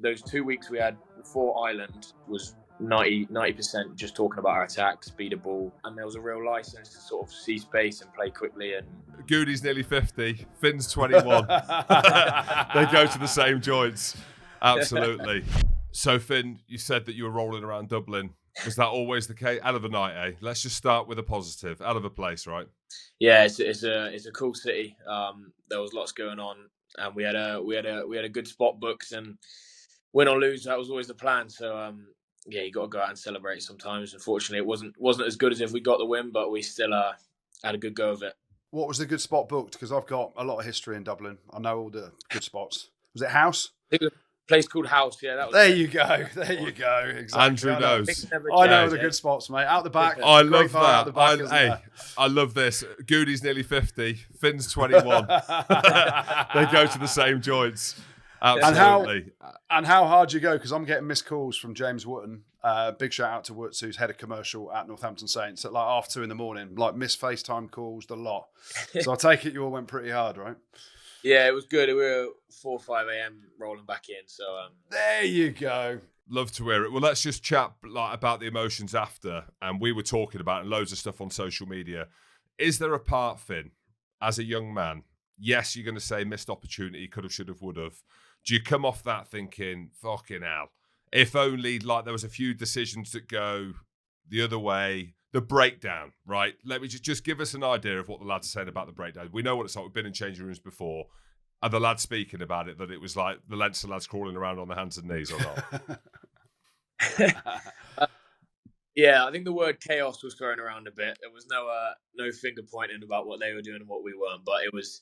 those 2 weeks we had before Ireland was 90% just talking about our attack, speed of ball, and there was a real license to sort of see space and play quickly. And Goodey's nearly 50, Finn's 21. They go to the same joints. Absolutely. So Finn, you said that you were rolling around Dublin. Was that always the case? Out of the night, eh? Let's just start with a positive. Out of a place, right? Yeah, it's a cool city. There was lots going on, and we had a good spot booked, and win or lose, that was always the plan. So yeah, you got to go out and celebrate sometimes. Unfortunately, it wasn't as good as if we got the win, but we still had a good go of it. What was the good spot booked? Because I've got a lot of history in Dublin. I know all the good spots. Was it House? I think it was a place called House. Yeah, that was. There you go. There you go. Exactly. Andrew knows. I know the good spots, mate. Out the back. I love that. I love this. Goodey's nearly 50. Finn's 21. They go to the same joints. Absolutely. And how hard you go? Because I'm getting missed calls from James Wotton. Big shout out to Woots, who's head of commercial at Northampton Saints, at like 2:30 a.m, like missed FaceTime calls, the lot. So I take it you all went pretty hard, right? Yeah, it was good. We were 4 or 5 a.m. rolling back in. So there you go. Love to hear it. Well, let's just chat about the emotions after. And we were talking about loads of stuff on social media. Is there a part, Finn, as a young man? Yes, you're going to say missed opportunity, could have, should have, would have. Do you come off that thinking, fucking hell, if only there was a few decisions that go the other way, the breakdown, right? Let me just give us an idea of what the lads are saying about the breakdown. We know what it's like. We've been in changing rooms before. Are the lads speaking about it, that it was like the Leinster lads crawling around on their hands and knees or not? Yeah, I think the word chaos was thrown around a bit. There was no finger pointing about what they were doing and what we weren't, but it was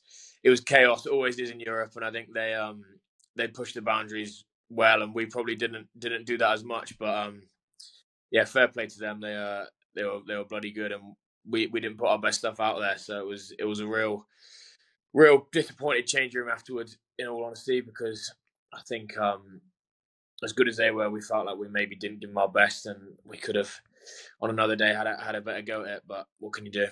chaos. It always is in Europe, and I think they pushed the boundaries well, and we probably didn't do that as much. But yeah, fair play to them. They were bloody good, and we didn't put our best stuff out there. So it was a real disappointed change room afterwards, in all honesty, because I think as good as they were, we felt like we maybe didn't give them our best, and we could have on another day had a better go at it. But what can you do?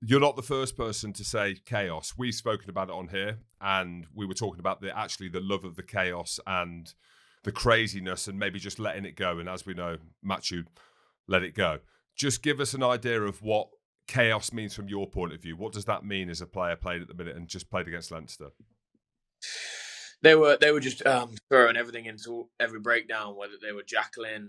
You're not the first person to say chaos. We've spoken about it on here, and we were talking about the love of the chaos and the craziness, and maybe just letting it go. And as we know, Matthew let it go. Just give us an idea of what chaos means from your point of view. What does that mean as a player playing at the minute and just played against Leinster? They were just throwing everything into every breakdown, whether they were jackling,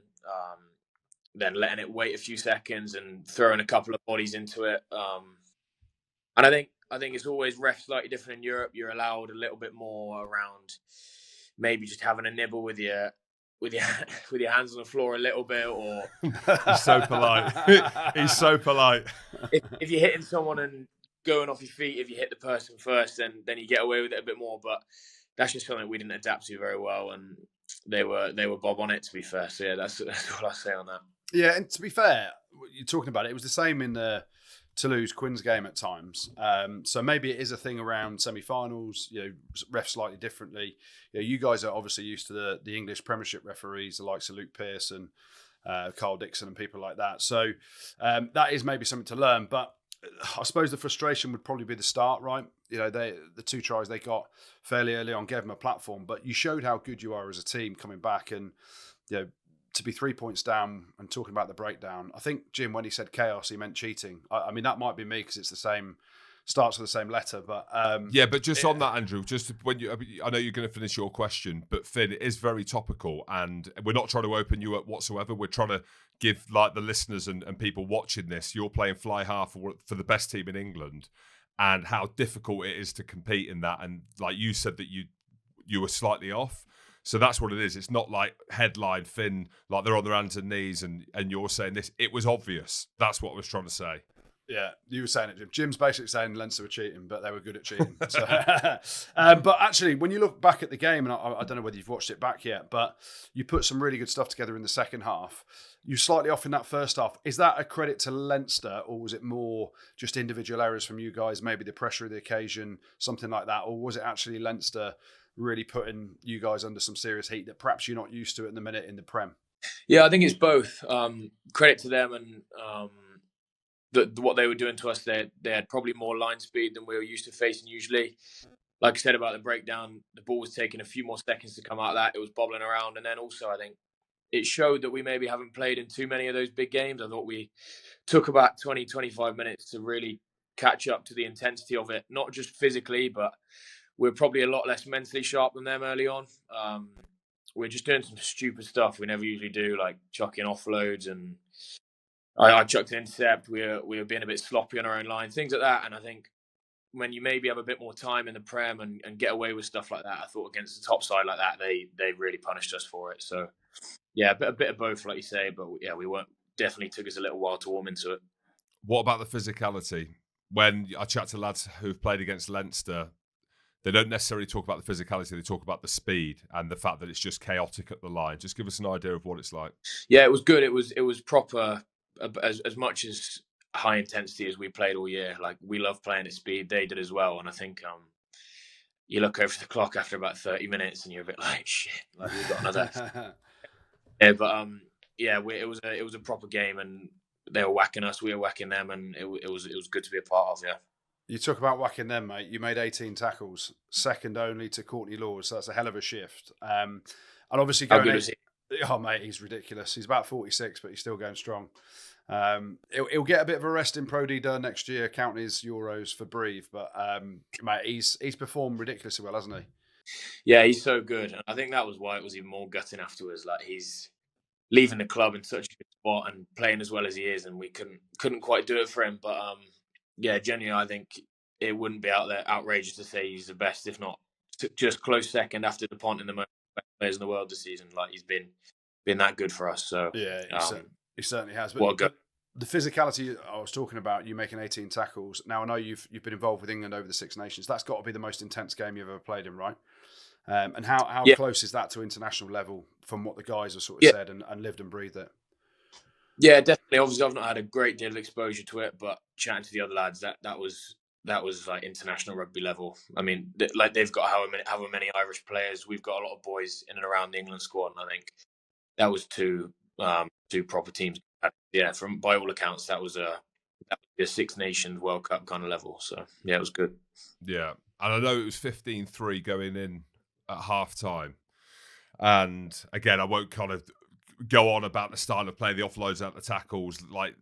then letting it wait a few seconds and throwing a couple of bodies into it. And I think it's always ref slightly different in Europe. You're allowed a little bit more around maybe just having a nibble with your hands on the floor a little bit, or he's so polite. He's so polite. If you're hitting someone and going off your feet, if you hit the person first, then you get away with it a bit more. But that's just something we didn't adapt to very well, and they were bob on it, to be fair. So yeah, that's all I say on that. Yeah, and to be fair, you're talking about it was the same in the Toulouse-Quins game at times. So maybe it is a thing around semi-finals, ref slightly differently. You guys are obviously used to the English Premiership referees, the likes of Luke Pearson, Carl Dixon and people like that. So that is maybe something to learn. But I suppose the frustration would probably be the start, right? The 2 tries they got fairly early on gave them a platform, but you showed how good you are as a team coming back, and to be 3 points down and talking about the breakdown. I think Jim, when he said chaos, he meant cheating. I mean, that might be me because it's the same, starts with the same letter. But yeah, but just on that, Andrew, just when I know you're going to finish your question, but Finn, it is very topical, and we're not trying to open you up whatsoever. We're trying to give the listeners and people watching this, you're playing fly half for the best team in England, and how difficult it is to compete in that. And like you said that you were slightly off. So that's what it is. It's not like headline Finn, like they're on their hands and knees and you're saying this. It was obvious. That's what I was trying to say. Yeah, you were saying it, Jim. Jim's basically saying Leinster were cheating, but they were good at cheating. So, but actually, when you look back at the game, and I don't know whether you've watched it back yet, but you put some really good stuff together in the second half. You're slightly off in that first half. Is that a credit to Leinster, or was it more just individual errors from you guys, maybe the pressure of the occasion, something like that? Or was it actually Leinster really putting you guys under some serious heat that perhaps you're not used to at the minute in the Prem? Yeah, I think it's both. Credit to them and what they were doing to us. They had probably more line speed than we were used to facing usually. like I said about the breakdown, the ball was taking a few more seconds to come out of that. It was bobbling around. And then also, I think it showed that we maybe haven't played in too many of those big games. I thought we took about 20, 25 minutes to really catch up to the intensity of it, not just physically, but we're probably a lot less mentally sharp than them early on. We're just doing some stupid stuff we never usually do, like chucking offloads, and I chucked an intercept. We were being a bit sloppy on our own line, things like that. And I think when you maybe have a bit more time in the Prem and get away with stuff like that, I thought against the top side like that, they really punished us for it. So yeah, a bit of both, like you say. But yeah, we weren't. Definitely took us a little while to warm into it. What about the physicality? When I chat to lads who've played against Leinster, they don't necessarily talk about the physicality. They talk about the speed and the fact that it's just chaotic at the line. Just give us an idea of what it's like. Yeah, it was good. It was proper, as much as high intensity as we played all year. Like, we love playing at speed. They did as well. And I think you look over the clock after about 30 minutes and you're a bit like, shit, like we've got another. Yeah, but yeah, it was a proper game, and they were whacking us, we were whacking them, and it was good to be a part of. Yeah. You talk about whacking them, mate. You made 18 tackles, second only to Courtney Laws. So that's a hell of a shift. And obviously How going. good is he? Oh, mate, he's ridiculous. He's about 46, but he's still going strong. He'll get a bit of a rest in Pro D next year, counting his Euros for Breathe. But mate, he's performed ridiculously well, hasn't he? Yeah, he's so good, and I think that was why it was even more gutting afterwards. Like, he's leaving the club in such a good spot and playing as well as he is, and we couldn't quite do it for him. But yeah, genuinely, I think it wouldn't be out there outrageous to say he's the best, if not just close second after DuPont in the most players in the world this season. Like, he's been that good for us. So yeah, he certainly has. But the physicality I was talking about, you making 18 tackles. Now I know you've been involved with England over the Six Nations. That's got to be the most intense game you've ever played in, right? And how close is that to international level from what the guys have sort of said and lived and breathed it? Yeah, definitely. Obviously, I've not had a great deal of exposure to it, but chatting to the other lads, that was like international rugby level. I mean, like, they've got however many Irish players. We've got a lot of boys in and around the England squad, and I think that was two proper teams. Yeah, by all accounts, that was a Six Nations World Cup kind of level. So yeah, it was good. Yeah, and I know it was 15-3 going in at half time. And again, I won't kind of go on about the style of play, the offloads out the tackles. Like,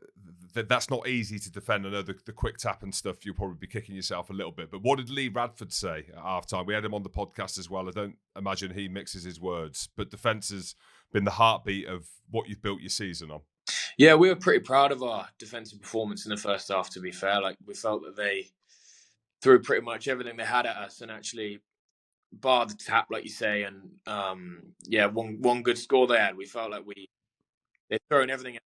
that's not easy to defend. I know the quick tap and stuff, you'll probably be kicking yourself a little bit. But what did Lee Radford say at half time? We had him on the podcast as well. I don't imagine he mixes his words, but defence has been the heartbeat of what you've built your season on. Yeah, we were pretty proud of our defensive performance in the first half, to be fair. Like, we felt that they threw pretty much everything they had at us, and actually, bar the tap, like you say, and yeah, one good score they had. We felt like they'd thrown everything.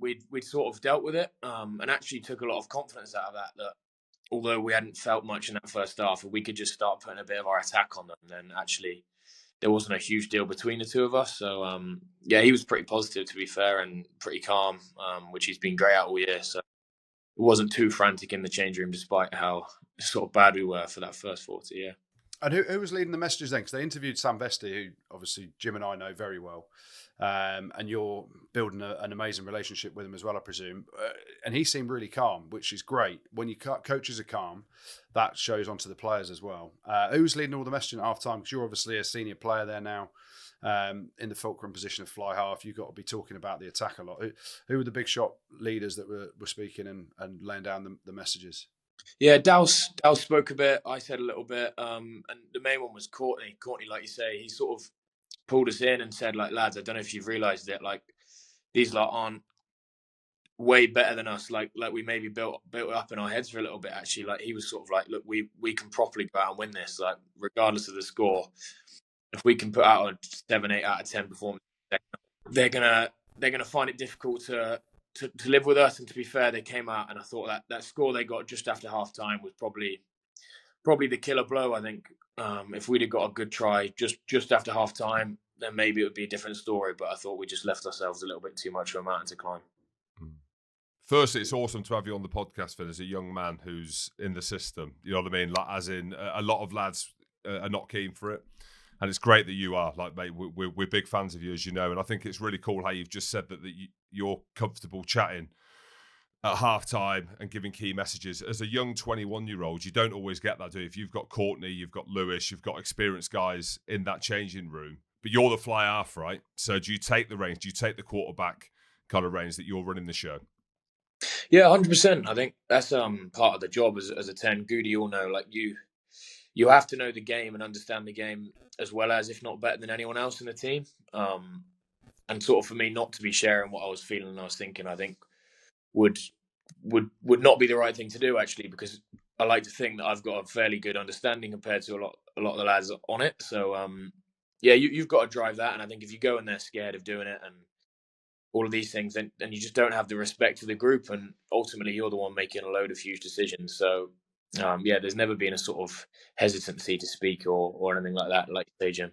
We'd sort of dealt with it, and actually took a lot of confidence out of that. That although we hadn't felt much in that first half, if we could just start putting a bit of our attack on them, then actually there wasn't a huge deal between the two of us. So yeah, he was pretty positive, to be fair, and pretty calm, which he's been great at all year. So it wasn't too frantic in the change room, despite how sort of bad we were for that first 40. Yeah. And who was leading the messages then? Because they interviewed Sam Vesti, who obviously Jim and I know very well. And you're building an amazing relationship with him as well, I presume. And he seemed really calm, which is great. When your coaches are calm, that shows onto the players as well. Who's leading all the messaging at half time? Because you're obviously a senior player there now, in the fulcrum position of fly half. You've got to be talking about the attack a lot. Who were the big shot leaders that were speaking and laying down the messages? Yeah, Dowse spoke a bit. I said a little bit. And the main one was Courtney. Courtney, like you say, he sort of pulled us in and said, like, lads, I don't know if you've realised it, like, these lot aren't way better than us. Like we maybe built up in our heads for a little bit, actually. Like, he was sort of like, look, we can properly go out and win this, like, regardless of the score. If we can put out a 7, 8 out of 10 performance, they're gonna find it difficult to live with us. And to be fair, they came out, and I thought that score they got just after half time was probably the killer blow. I think if we'd have got a good try just after half time, then maybe it would be a different story. But I thought we just left ourselves a little bit too much of a mountain to climb. Firstly, it's awesome to have you on the podcast, Finn, as a young man who's in the system. You know what I mean? Like, as in, a lot of lads are not keen for it. And it's great that you are. Like, mate, we're big fans of you, as you know. And I think it's really cool how you've just said that you're comfortable chatting at halftime and giving key messages. As a young 21-year-old, you don't always get that, do you? If you've got Courtney, you've got Lewis, you've got experienced guys in that changing room, but you're the fly half, right? So do you take the reins? Do you take the quarterback kind of reins that you're running the show? Yeah, 100%. I think that's part of the job as a 10. Goody, you'll know, like you have to know the game and understand the game as well as, if not better than anyone else in the team. And sort of for me not to be sharing what I was feeling and I was thinking, I think would not be the right thing to do, actually, because I like to think that I've got a fairly good understanding compared to a lot of the lads on it. So yeah, you've got to drive that, and I think if you go in there scared of doing it and all of these things, then you just don't have the respect for the group, and ultimately you're the one making a load of huge decisions. So yeah, there's never been a sort of hesitancy to speak or anything like that, like you say, Jim.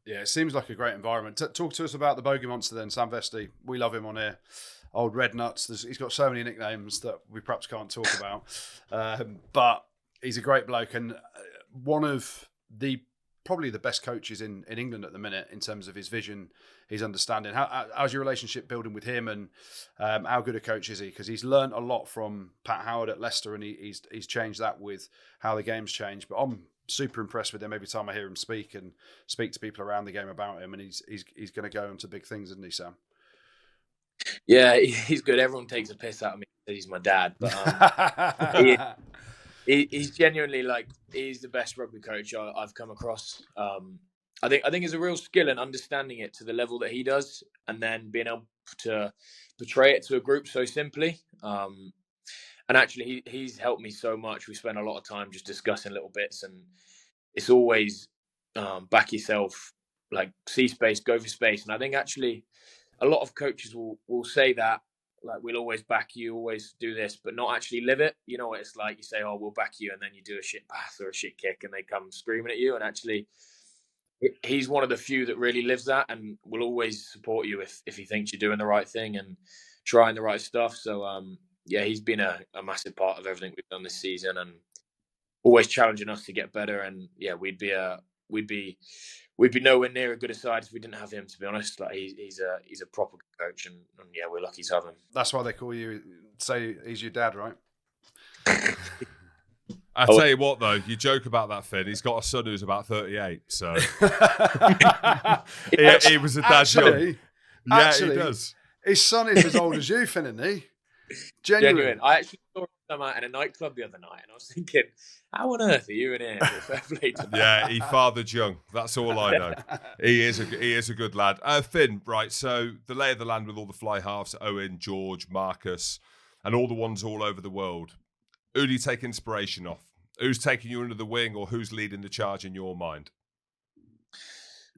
Yeah, it seems like a great environment. Talk to us about the bogey monster then, Sam Vesti. We love him on here. Old Red Nuts. He's got so many nicknames that we perhaps can't talk about. But he's a great bloke and one of probably the best coaches in England at the minute in terms of his vision, his understanding. How's your relationship building with him, and how good a coach is he? Because he's learned a lot from Pat Howard at Leicester, and he's changed that with how the game's changed. But I'm super impressed with him every time I hear him speak to people around the game about him, and he's going to go into big things, isn't he, Sam? Yeah, he's good. Everyone takes a piss out of me that he's my dad, but he's genuinely, like, he's the best rugby coach I've come across. I think it's a real skill in understanding it to the level that he does, and then being able to portray it to a group so simply. And actually, he's helped me so much. We spend a lot of time just discussing little bits, and it's always back yourself, like, see space, go for space. And I think actually a lot of coaches will say that, like, we'll always back you, always do this, but not actually live it. You know what it's like? You say, oh, we'll back you, and then you do a shit pass or a shit kick, and they come screaming at you. And actually, he's one of the few that really lives that and will always support you if he thinks you're doing the right thing and trying the right stuff. So yeah, he's been a massive part of everything we've done this season, and always challenging us to get better. And yeah, we'd be nowhere near a good a side if we didn't have him, to be honest. Like, he's a proper coach, and yeah, we're lucky to have him. That's why they call you, say he's your dad, right? I tell you what, though, you joke about that, Finn. He's got a son who's about 38, so he was a dad young. Yeah, he does. His son is as old as you, Finn, isn't he? Genuine. I actually saw him out in a nightclub the other night, and I was thinking, how on earth are you in here? Yeah, he fathered young. That's all I know. He is a good lad. Finn, right? So the lay of the land with all the fly halves, Owen, George, Marcus, and all the ones all over the world. Who do you take inspiration off? Who's taking you under the wing, or who's leading the charge in your mind?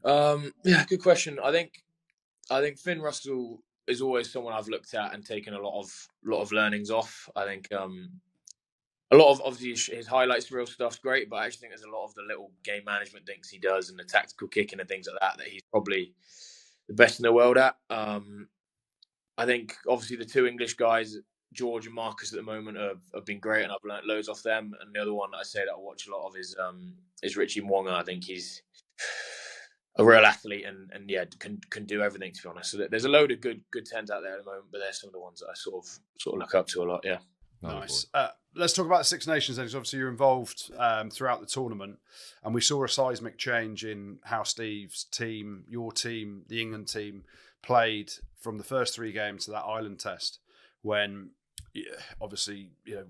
Yeah, good question. I think Finn Russell is always someone I've looked at and taken a lot of learnings off. I think a lot of, obviously, his highlights reel stuff's great, but I actually think there's a lot of the little game management things he does and the tactical kicking and things like that he's probably the best in the world at. I think obviously the two English guys, George and Marcus, at the moment have been great, and I've learnt loads off them. And the other one that I say that I watch a lot of is Richie Mwonga. I think he's a real athlete and yeah, can do everything, to be honest. So there's a load of good tens out there at the moment, but they're some of the ones that I sort of look up to a lot. Yeah. Nice. Let's talk about the Six Nations then, because obviously you're involved throughout the tournament, and we saw a seismic change in how Steve's team, your team, the England team played from the first three games to that Ireland test, when obviously, you know,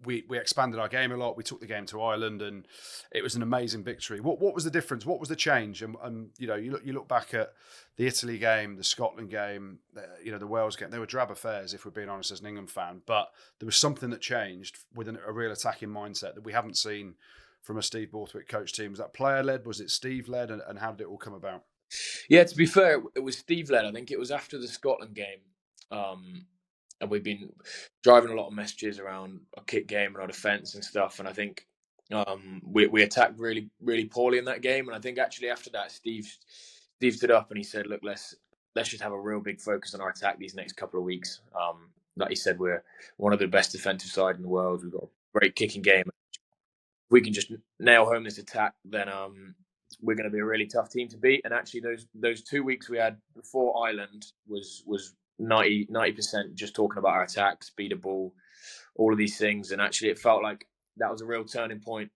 we expanded our game a lot. We took the game to Ireland, and it was an amazing victory. What was the difference? What was the change? And you know, you look back at the Italy game, the Scotland game, you know, the Wales game. They were drab affairs, if we're being honest, as an England fan. But there was something that changed with a real attacking mindset that we haven't seen from a Steve Borthwick coach team. Was that player led? Was it Steve led? And how did it all come about? Yeah, to be fair, it was Steve led. I think it was after the Scotland game. And we've been driving a lot of messages around our kick game and our defence and stuff. And I think we attacked really, really poorly in that game. And I think actually after that, Steve stood up and he said, "Look, let's just have a real big focus on our attack these next couple of weeks." Like he said, we're one of the best defensive side in the world. We've got a great kicking game. If we can just nail home this attack, then we're going to be a really tough team to beat. And actually, those 2 weeks we had before Ireland was 90% just talking about our attack, speed of ball, all of these things. And actually, it felt like that was a real turning point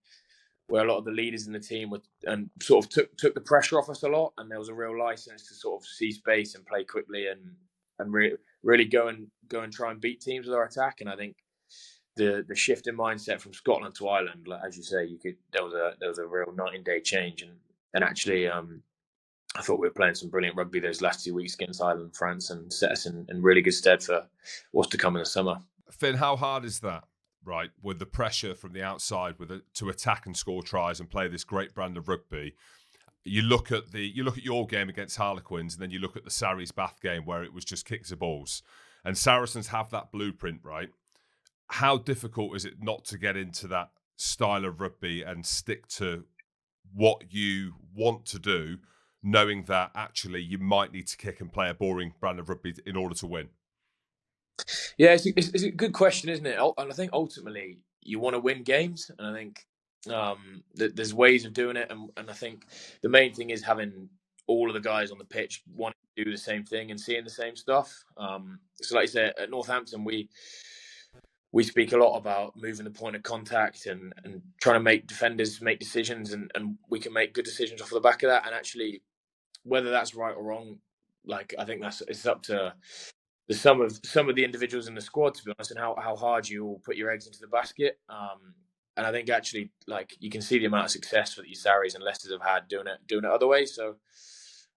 where a lot of the leaders in the team and sort of took the pressure off us a lot, and there was a real license to sort of see space and play quickly and really go and try and beat teams with our attack. And I think the shift in mindset from Scotland to Ireland, like, as you say, there was a real night and day change, and actually I thought we were playing some brilliant rugby those last 2 weeks against Ireland and France, and set us in really good stead for what's to come in the summer. Finn, how hard is that? Right, with the pressure from the outside, to attack and score tries and play this great brand of rugby. You look at your game against Harlequins, and then you look at the Sarries Bath game where it was just kicks of balls. And Saracens have that blueprint, right? How difficult is it not to get into that style of rugby and stick to what you want to do, knowing that actually you might need to kick and play a boring brand of rugby in order to win? Yeah, it's a good question, isn't it? And I think ultimately you want to win games, and I think there's ways of doing it, and I think the main thing is having all of the guys on the pitch wanting to do the same thing and seeing the same stuff. So like I said, at Northampton, we speak a lot about moving the point of contact and trying to make defenders make decisions, and we can make good decisions off the back of that. And actually, whether that's right or wrong, like, I think it's up to some of the individuals in the squad, to be honest, and how hard you all put your eggs into the basket. And I think actually, like, you can see the amount of success that these Sarries and Leicesters have had doing it other ways. So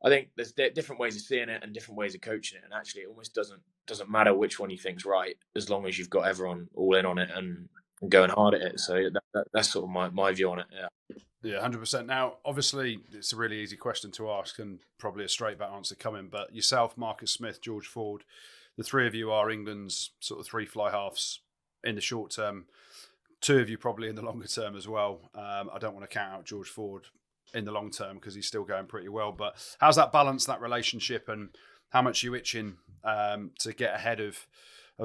I think there's different ways of seeing it and different ways of coaching it. And actually, it almost doesn't matter which one you think's right, as long as you've got everyone all in on it and going hard at it. So that's sort of my view on it. Yeah, 100%. Now, obviously, it's a really easy question to ask and probably a straight back answer coming. But yourself, Marcus Smith, George Ford, the three of you are England's sort of 3 fly halves in the short term. 2 of you probably in the longer term as well. I don't want to count out George Ford in the long term because he's still going pretty well. But how's that balance, that relationship, and how much you itching to get ahead of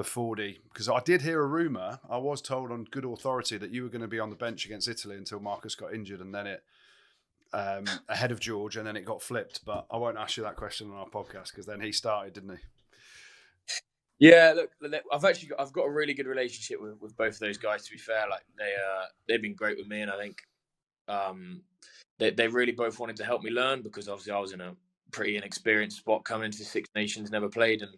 Fordy? Because I did hear a rumour, I was told on good authority, that you were going to be on the bench against Italy until Marcus got injured, and then it ahead of George, and then it got flipped. But I won't ask you that question on our podcast because then he started, didn't he? Yeah, look, I've got a really good relationship with both of those guys. To be fair, like they've been great with me, and I think they really both wanted to help me learn, because obviously I was in a pretty inexperienced spot coming into the Six Nations, never played, and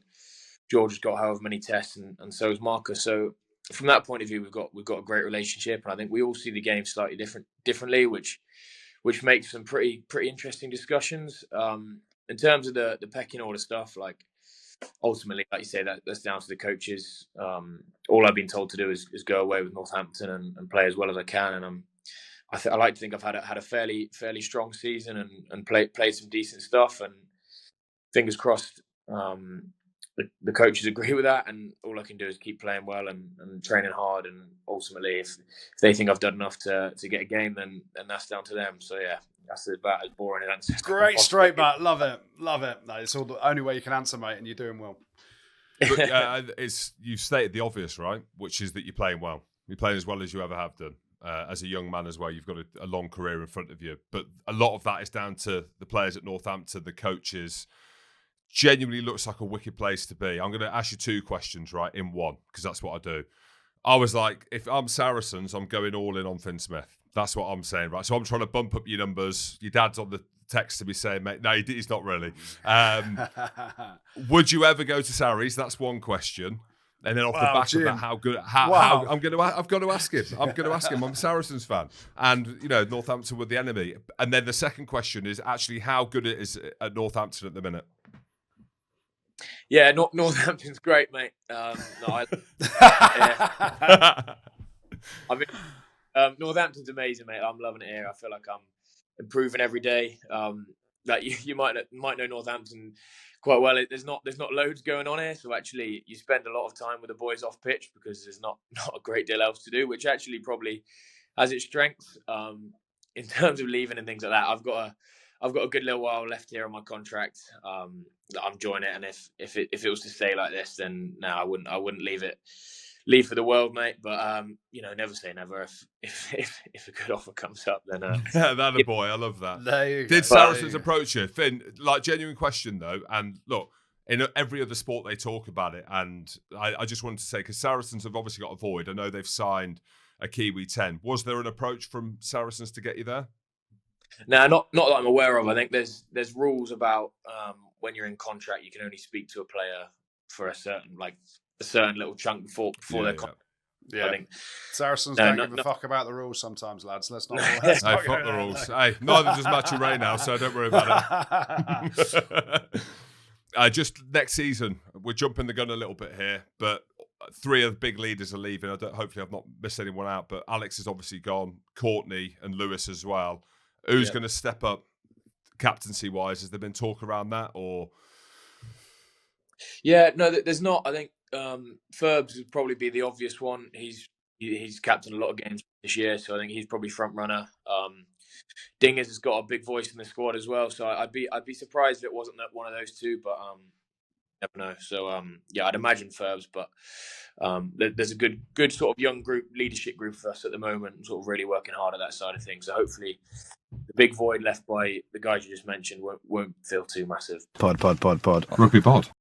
George has got however many tests, and so has Marcus. So from that point of view, we've got a great relationship, and I think we all see the game slightly differently, which makes some pretty interesting discussions. In terms of the pecking order stuff, like, ultimately, like you say, that's down to the coaches. All I've been told to do is go away with Northampton and play as well as I can. And I like to think I've had a fairly strong season and played some decent stuff. And fingers crossed, the coaches agree with that. And all I can do is keep playing well and training hard. And ultimately, if they think I've done enough to get a game, then that's down to them. So yeah. That's about as boring an answer. Great straight back. Love it. No, it's all the only way you can answer, mate, and you're doing well. But, you've stated the obvious, right? Which is that you're playing well. You're playing as well as you ever have done. As a young man as well, you've got a long career in front of you. But a lot of that is down to the players at Northampton, the coaches. Genuinely looks like a wicked place to be. I'm going to ask you 2 questions, right, in one, because that's what I do. I was like, if I'm Saracens, I'm going all in on Finn Smith. That's what I'm saying, right? So I'm trying to bump up your numbers. Your dad's on the text to me saying, mate, no, he's not really. Would you ever go to Sarries? That's one question. And then off the back Jim. of that, how good? How I've got to ask him. I'm a Saracens fan, and Northampton were the enemy. And then the second question is actually how good it is at Northampton at the minute. Yeah, Northampton's great, mate. Northampton's amazing, mate. I'm loving it here. I feel like I'm improving every day. Like you might know Northampton quite well. There's not loads going on here, so actually you spend a lot of time with the boys off pitch because there's not a great deal else to do, which actually probably has its strengths. In terms of leaving and things like that, I've got a good little while left here on my contract that I'm joining it, and if it was to stay like this, then no, I wouldn't leave for the world, mate. But never say never. If a good offer comes up, then that a boy. I love that. There you Did go. Saracens approach you, Finn? Like, genuine question though, and look, in every other sport they talk about it. And I just wanted to say, because Saracens have obviously got a void. I know they've signed a Kiwi 10. Was there an approach from Saracens to get you there? No, not that I'm aware of. I think there's rules about when you're in contract, you can only speak to a player for a certain little chunk before their contract. Yeah, I think Saracens don't give a fuck about the rules sometimes, lads. Let's not. Hey, fuck the rules. Hey, neither does Matthew Ray now, so don't worry about it. Just next season, we're jumping the gun a little bit here, but 3 of the big leaders are leaving. Hopefully, I've not missed anyone out, but Alex is obviously gone. Courtney and Lewis as well. Who's going to step up captaincy-wise? Has there been talk around that, or? Yeah, no, there's not. I think Ferbs would probably be the obvious one. He's captained a lot of games this year, so I think he's probably front runner. Dingers has got a big voice in the squad as well, so I'd be surprised if it wasn't one of those two, but never know. So I'd imagine Ferbs, but there's a good sort of young leadership group for us at the moment, sort of really working hard at that side of things. So hopefully the big void left by the guys you just mentioned won't feel too massive. Pod. Rugby pod.